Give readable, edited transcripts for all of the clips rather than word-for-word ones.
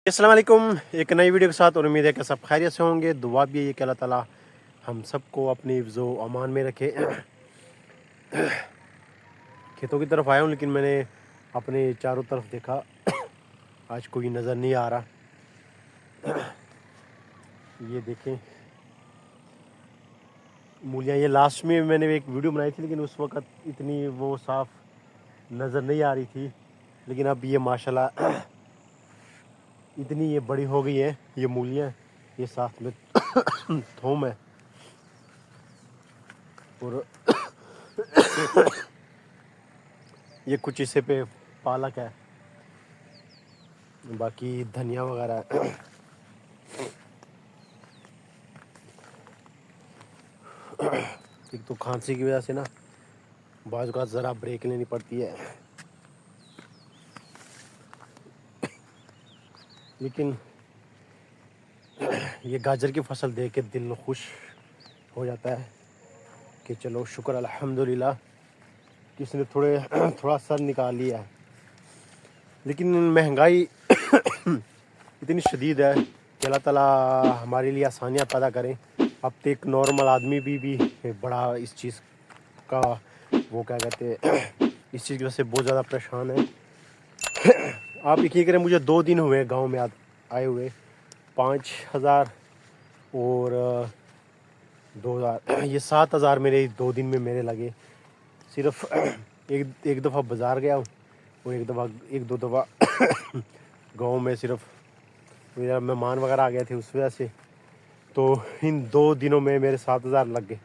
السلام علیکم، ایک نئی ویڈیو کے ساتھ، اور امید ہے کہ سب خیریت سے ہوں گے۔ دعا بھی ہے کہ اللہ تعالیٰ ہم سب کو اپنی حفظ و امان میں رکھے۔ کھیتوں کی طرف آیا ہوں، لیکن میں نے اپنے چاروں طرف دیکھا، آج کوئی نظر نہیں آ رہا۔ یہ دیکھیں مولیاں، یہ لاسٹ میں نے ایک ویڈیو بنائی تھی، لیکن اس وقت اتنی وہ صاف نظر نہیں آ رہی تھی، لیکن اب یہ ماشاءاللہ اتنی یہ بڑی ہو گئی ہے یہ مولیاں۔ یہ ساتھ میں تھوم ہے، اور یہ کچھ اسے پہ پالک ہے، باقی دھنیا وغیرہ ہے۔ ایک تو کھانسی کی وجہ سے نا بعض اوقات ذرا بریک لینی پڑتی ہے، لیکن یہ گاجر کی فصل دیکھ کے دل خوش ہو جاتا ہے کہ چلو شکر الحمدللہ کس نے تھوڑا سر نکال لیا ہے۔ لیکن مہنگائی اتنی شدید ہے کہ اللہ تعالیٰ ہمارے لیے آسانیاں پیدا کریں۔ اب تو ایک نارمل آدمی بھی بڑا اس چیز کا وہ کیا کہتے ہیں، اس چیز کی وجہ سے بہت زیادہ پریشان ہے۔ آپ یقین کریں، مجھے 2 دن ہوئے گاؤں میں آئے ہوئے، 5,000 اور 2,000، یہ 7,000 میرے 2 دن میں میرے لگے۔ صرف ایک دفعہ بازار گیا ہوں، اور ایک دو دفعہ گاؤں میں صرف میرا مہمان وغیرہ آ گئے تھے، اس وجہ سے تو ان 2 دنوں میں میرے 7,000 لگ گئے۔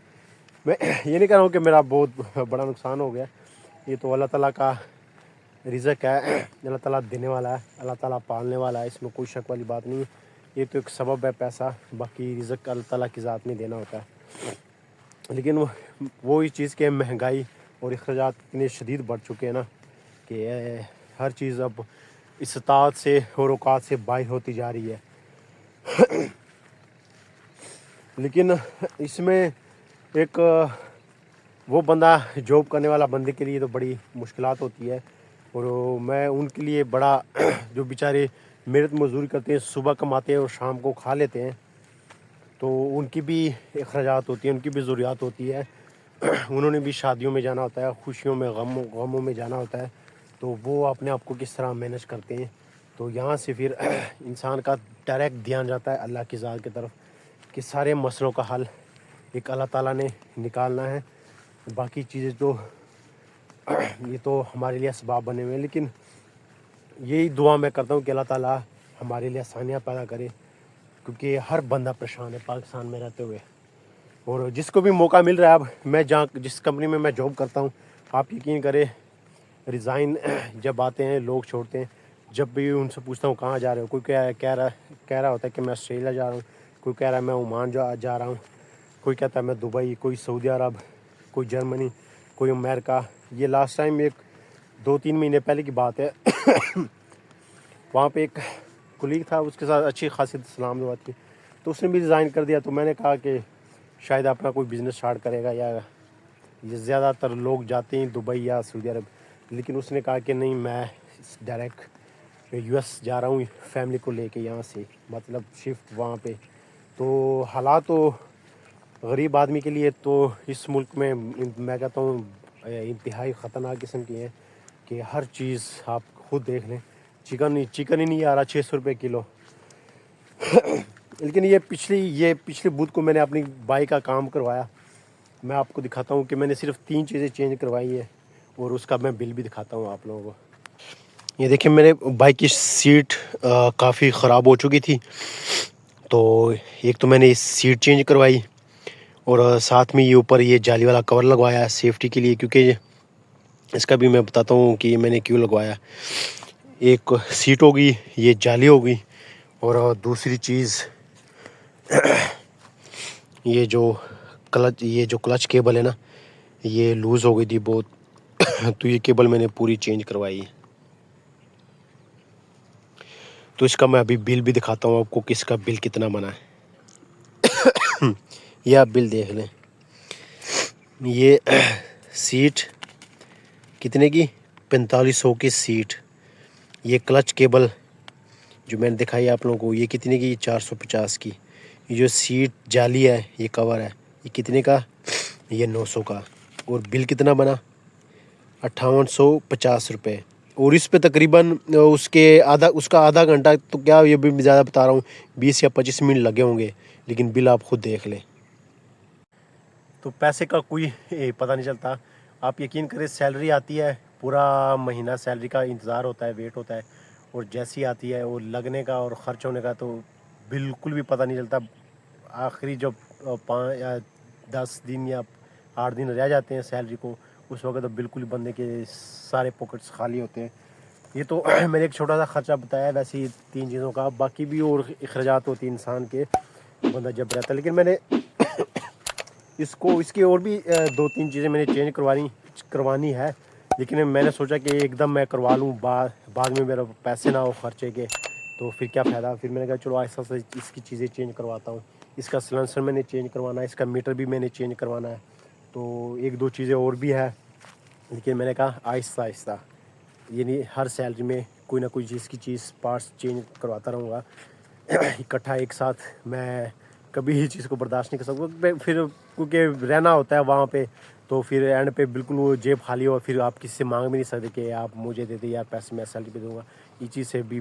میں یہ نہیں کہہ رہا ہوں کہ میرا بہت بڑا نقصان ہو گیا، یہ تو اللہ تعالیٰ کا رزق ہے، اللہ تعالیٰ دینے والا ہے، اللہ تعالیٰ پالنے والا ہے، اس میں کوئی شک والی بات نہیں ہے۔ یہ تو ایک سبب ہے پیسہ، باقی رزق اللہ تعالیٰ کی ذات میں دینا ہوتا ہے۔ لیکن وہی چیز کہ مہنگائی اور اخراجات اتنے شدید بڑھ چکے ہیں نا کہ ہر چیز اب استطاعت سے اور اوقات سے باہر ہوتی جا رہی ہے۔ لیکن اس میں ایک وہ بندہ جاب کرنے والا بندے کے لیے تو بڑی مشکلات ہوتی ہے، اور میں ان کے لیے بڑا جو بیچارے محنت مزدوری کرتے ہیں، صبح کماتے ہیں اور شام کو کھا لیتے ہیں، تو ان کی بھی اخراجات ہوتی ہیں، ان کی بھی ضروریات ہوتی ہے۔ انہوں نے بھی شادیوں میں جانا ہوتا ہے، خوشیوں میں، غموں میں جانا ہوتا ہے، تو وہ اپنے آپ کو کس طرح مینج کرتے ہیں۔ تو یہاں سے پھر انسان کا ڈائریکٹ دھیان جاتا ہے اللہ کی ذات کی طرف کہ سارے مسئلوں کا حل ایک اللہ تعالیٰ نے نکالنا ہے۔ باقی چیزیں تو یہ تو ہمارے لیے اسباب بنے ہوئے ہیں، لیکن یہی دعا میں کرتا ہوں کہ اللہ تعالیٰ ہمارے لیے آسانیاں پیدا کرے، کیونکہ ہر بندہ پریشان ہے پاکستان میں رہتے ہوئے۔ اور جس کو بھی موقع مل رہا ہے، اب جس کمپنی میں جاب کرتا ہوں، آپ یقین کریں، ریزائن جب آتے ہیں لوگ چھوڑتے ہیں، جب بھی ان سے پوچھتا ہوں کہاں جا رہے ہو، کوئی کہہ رہا ہوتا ہے کہ میں آسٹریلیا جا رہا ہوں، کوئی کہہ رہا ہے میں عمان جا رہا ہوں، کوئی کہتا ہے میں دبئی، کوئی سعودی عرب، کوئی جرمنی، کوئی امریکہ۔ یہ لاسٹ ٹائم 2-3 مہینے پہلے کی بات ہے، وہاں پہ ایک کلیگ تھا، اس کے ساتھ اچھی خاصی سلام دعا تھی، تو اس نے بھی ریزائن کر دیا۔ تو میں نے کہا کہ شاید اپنا کوئی بزنس اسٹارٹ کرے گا، یا یہ زیادہ تر لوگ جاتے ہیں دبئی یا سعودی عرب، لیکن اس نے کہا کہ نہیں، میں ڈائریکٹ یو ایس جا رہا ہوں فیملی کو لے کے، یہاں سے مطلب شفٹ وہاں پہ۔ تو حالات تو غریب آدمی کے لیے تو اس ملک میں کہتا ہوں انتہائی خطرناک قسم کی ہیں، کہ ہر چیز آپ خود دیکھ لیں، چکن ہی نہیں آ رہا 600 روپے کلو۔ لیکن یہ پچھلی بدھ کو میں نے اپنی بائک کا کام کروایا، میں آپ کو دکھاتا ہوں کہ میں نے صرف 3 چیزیں چینج کروائی ہیں، اور اس کا میں بل بھی دکھاتا ہوں آپ لوگوں کو۔ یہ دیکھیں، میرے بائک کی سیٹ کافی خراب ہو چکی تھی، تو ایک تو میں نے اس سیٹ چینج کروائی، اور ساتھ میں یہ اوپر یہ جالی والا کور لگوایا ہے سیفٹی کے لیے، کیونکہ اس کا بھی میں بتاتا ہوں کہ میں نے کیوں لگوایا۔ ایک سیٹ ہوگی، یہ جالی ہوگی، اور دوسری چیز یہ جو کلچ کیبل ہے نا، یہ لوز ہو گئی تھی بہت، تو یہ کیبل میں نے پوری چینج کروائی ہے۔ تو اس کا میں ابھی بل بھی دکھاتا ہوں آپ کو کہ اس کا بل کتنا بنا ہے۔ یہ آپ بل دیکھ لیں، یہ سیٹ کتنے کی، 4500 کی سیٹ، یہ کلچ کیبل جو میں نے دکھائی آپ لوگوں کو، یہ کتنے کی؟ 450 کی. یہ جو سیٹ جالی ہے، یہ کور ہے، یہ کتنے کا؟ یہ 900 کا. اور بل کتنا بنا؟ 5850 روپے. اور اس پہ تقریباً اس کا آدھا گھنٹہ تو کیا، یہ بھی زیادہ بتا رہا ہوں، 20 یا 25 منٹ لگے ہوں گے، لیکن بل آپ خود دیکھ لیں. تو پیسے کا کوئی پتہ نہیں چلتا. آپ یقین کریں، سیلری آتی ہے، پورا مہینہ سیلری کا انتظار ہوتا ہے، ویٹ ہوتا ہے، اور جیسی آتی ہے وہ لگنے کا اور خرچ ہونے کا تو بالکل بھی پتہ نہیں چلتا. آخری جب 5 یا 10 دن یا 8 دن رہ جاتے ہیں سیلری کو، اس وقت تو بالکل بندے کے سارے پاکٹس خالی ہوتے ہیں. یہ تو میں نے ایک چھوٹا سا خرچہ بتایا ویسے ہی 3 چیزوں کا، باقی بھی اور اخراجات ہوتی ہیں انسان کے بندہ جب رہتا ہے. لیکن میں نے اس کی اور بھی 2-3 چیزیں میں نے چینج کروانی ہے، لیکن میں نے سوچا کہ ایک دم میں کروا لوں، بعد میں میرا پیسے نہ ہو خرچے کے تو پھر کیا فائدہ. پھر میں نے کہا چلو آہستہ آہستہ اس کی چیزیں چینج کرواتا ہوں. اس کا سلنسر میں نے چینج کروانا ہے، اس کا میٹر بھی میں نے چینج کروانا ہے، تو 1-2 چیزیں اور بھی ہے. لیکن میں نے کہا آہستہ آہستہ، یعنی ہر سیلری میں کوئی نہ کوئی چیز پارٹس چینج کرواتا رہوں گا. اکٹھا ایک ساتھ میں کبھی ہی چیز کو برداشت نہیں کر سکتا. پھر کیونکہ رہنا ہوتا ہے وہاں پہ، تو پھر اینڈ پہ بالکل وہ جیب خالی ہو، پھر آپ کسی سے مانگ بھی نہیں سکتے کہ آپ مجھے دے دیں یا پیسے میں سیلری پہ دوں گا. یہ چیز سے بھی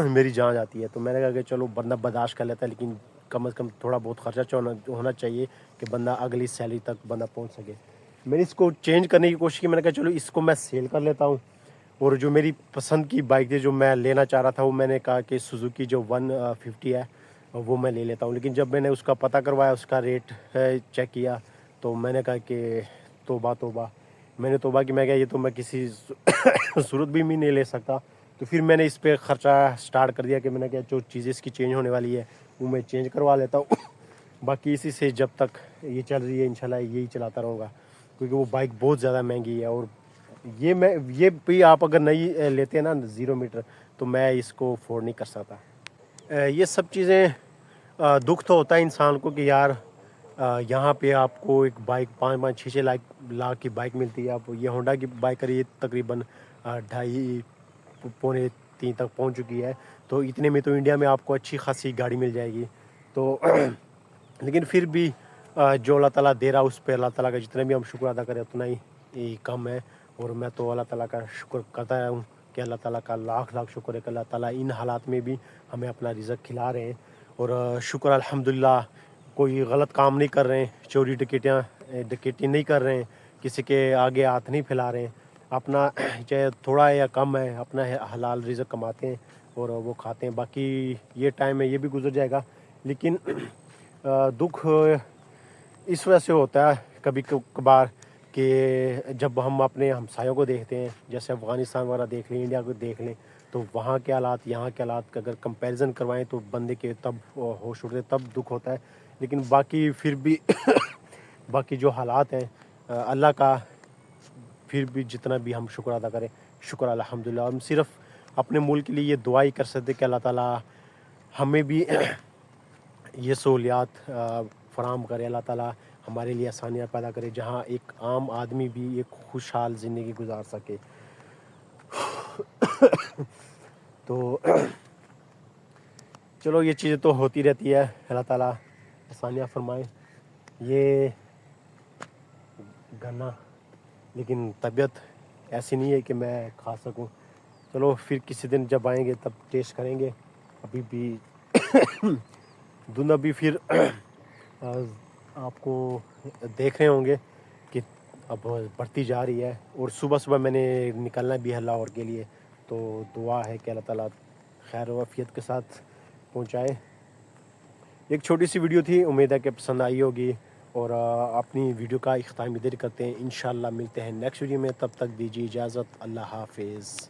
میری جان جاتی ہے. تو میں نے کہا کہ چلو بندہ برداشت کر لیتا ہے، لیکن کم از کم تھوڑا بہت خرچہ ہونا چاہیے کہ بندہ اگلی سیلری تک بندہ پہنچ سکے. میں نے اس کو چینج کرنے کی کوشش کی. میں نے کہا چلو اس کو میں سیل کر لیتا ہوں. اور جو میری پسند کی بائک تھی جو میں لینا چاہ رہا تھا، وہ میں نے کہا کہ سوزوکی جو 150 ہے وہ میں لے لیتا ہوں. لیکن جب میں نے اس کا پتہ کروایا، اس کا ریٹ چیک کیا، تو میں نے کہا کہ توبہ میں نے توبہ کی. میں کہا یہ تو میں کسی صورت بھی نہیں لے سکتا. تو پھر میں نے اس پہ خرچہ سٹارٹ کر دیا کہ میں نے کہا جو چیزیں اس کی چینج ہونے والی ہے وہ میں چینج کروا لیتا ہوں. باقی اسی سے جب تک یہ چل رہی ہے انشاءاللہ یہی چلاتا رہوں گا، کیونکہ وہ بائک بہت زیادہ مہنگی ہے. اور یہ بھی آپ اگر نہیں لیتے نا 0 میٹر، تو میں اس کو افورڈ نہیں کر سکتا. یہ سب چیزیں دکھ تو ہوتا ہے انسان کو کہ یار یہاں پہ آپ کو ایک بائک 5-6 لاکھ کی بائک ملتی ہے. آپ یہ ہونڈا کی بائک کریے تقریباً 2.5-3 تک پہنچ چکی ہے. تو اتنے میں تو انڈیا میں آپ کو اچھی خاصی گاڑی مل جائے گی. تو لیکن پھر بھی جو اللہ تعالیٰ دے رہا اس پہ اللہ تعالیٰ کا جتنا بھی ہم شکر ادا کریں اتنا ہی کم ہے. اور میں تو اللہ تعالیٰ کا شکر کرتا ہوں کہ اللہ تعالیٰ کا لاکھ شکر ہے کہ اللہ تعالیٰ ان حالات میں بھی ہمیں اپنا رزق کھلا رہے ہیں. اور شکر الحمدللہ کوئی غلط کام نہیں کر رہے ہیں، چوری ڈکیٹی نہیں کر رہے ہیں، کسی کے آگے ہاتھ نہیں پھیلا رہے ہیں. اپنا چاہے تھوڑا یا کم ہے، اپنا حلال رزق کماتے ہیں اور وہ کھاتے ہیں. باقی یہ ٹائم ہے، یہ بھی گزر جائے گا. لیکن دکھ اس وجہ سے ہوتا ہے کبھی کبھار کہ جب ہم اپنے ہمسایوں کو دیکھتے ہیں، جیسے افغانستان وغیرہ دیکھ لیں، انڈیا کو دیکھ لیں، تو وہاں کے حالات یہاں کے حالات کا اگر کمپیریزن کروائیں تو بندے کے تب ہوش اٹھتے، تب دکھ ہوتا ہے. لیکن باقی پھر بھی باقی جو حالات ہیں اللہ کا، پھر بھی جتنا بھی ہم شکر ادا کریں، شکر الحمدللہ. ہم صرف اپنے ملک کے لیے یہ دعا ہی کر سکتے کہ اللہ تعالیٰ ہمیں بھی یہ سہولیات فراہم کرے، اللہ تعالیٰ ہمارے لیے آسانیاں پیدا کرے جہاں ایک عام آدمی بھی ایک خوشحال زندگی گزار سکے. تو چلو یہ چیزیں تو ہوتی رہتی ہے، اللہ تعالیٰ آسانیاں فرمائے. یہ گنا لیکن طبیعت ایسی نہیں ہے کہ میں کھا سکوں. چلو پھر کسی دن جب آئیں گے تب ٹیسٹ کریں گے. ابھی بھی دن ابھی پھر آپ کو دیکھ رہے ہوں گے کہ اب بڑھتی جا رہی ہے. اور صبح میں نے نکلنا بھی ہے لاہور کے لیے. تو دعا ہے کہ اللہ تعالیٰ خیر و عافیت کے ساتھ پہنچائے. ایک چھوٹی سی ویڈیو تھی، امید ہے کہ پسند آئی ہوگی. اور اپنی ویڈیو کا اختتام ادھر کرتے ہیں. انشاءاللہ ملتے ہیں نیکسٹ ویڈیو میں، تب تک دیجیے اجازت. اللہ حافظ.